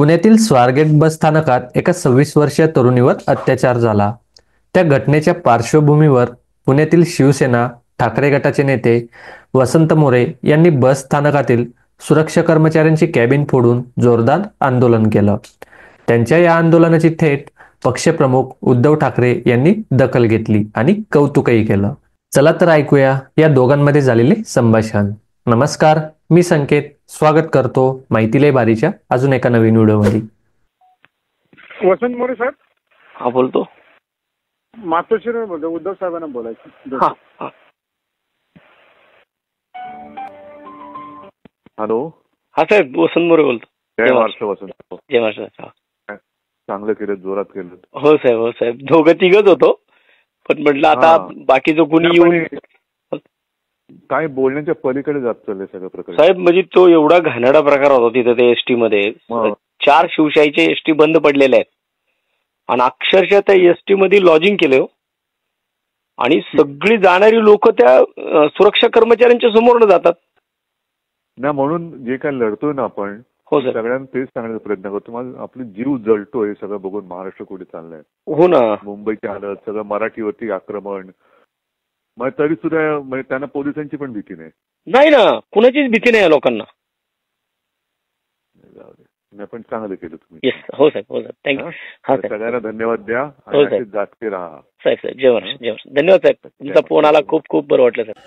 पुण्यातील स्वारगेट बस स्थानकात एका 26 वर्षीय तरुणीवर अत्याचार झाला. त्या घटनेच्या पार्श्वभूमीवर पुण्यातील शिवसेना ठाकरे गटाचे नेते वसंत मोरे यांनी बस स्थानकातील सुरक्षा कर्मचाऱ्यांची कॅबिन फोडून जोरदार आंदोलन केलं. त्यांच्या या आंदोलनाची थेट पक्षप्रमुख उद्धव ठाकरे यांनी दखल घेतली आणि कौतुकही केलं. चला तर ऐकूया या दोघांमध्ये झालेले संभाषण. नमस्कार, मी संकेत स्वागत करतो माहिती लय भारीच्या अजून एका नवीन व्हिडिओमध्ये. वसंत मोरे साहेब. हा बोलतो. मातोश्रीवर बोलतो. उद्धव साहेबांना बोलायचं. हॅलो. हा साहेब वसंत मोरे बोलतो. जय महाराष्ट्र. वसंत. जय महाराष्ट्र. चांगलं केलं, जोरात केलं. हो साहेब, हो साहेब, दोघं तिघच होतो, पण म्हटलं आता बाकीचं कोणी येऊन काय बोलण्याच्या पलीकडे जात चाललंय सगळं प्रकार. साहेब म्हणजे तो एवढा घाणेरडा प्रकार होता तिथे ते एसटी मध्ये. 4 शिवशाहीचे एसटी बंद पडलेले आहेत आणि अक्षरशः त्या एसटी मध्ये लॉजिंग केलं आणि सगळी जाणारी लोक त्या सुरक्षा कर्मचाऱ्यांच्या समोर जातात ना. म्हणून जे काय लढतोय ना आपण, हो सर, सगळ्यांना तेच सांगण्याचा प्रयत्न करतो. माझा आपली जीव जळतोय सगळं बघून. महाराष्ट्र कुठे चाललंय. हो ना. मुंबईची हालत, सगळं मराठीवरती आक्रमण. मग तरी सुद्धा त्यांना पोलिसांची पण भीती नाही ना, कुणाचीच भीती नाही या लोकांना. पण चांगलं केलं तुम्ही. हो साहेब, हो साहेब, थँक्यू. सगळ्यांना धन्यवाद द्या आणि जागते राहा. साहेब साहेब, जय महाराष्ट्र, जय महाराष्ट्र. धन्यवाद साहेब, तुमचा फोन आला, खूप खूप बरं वाटलं साहेब.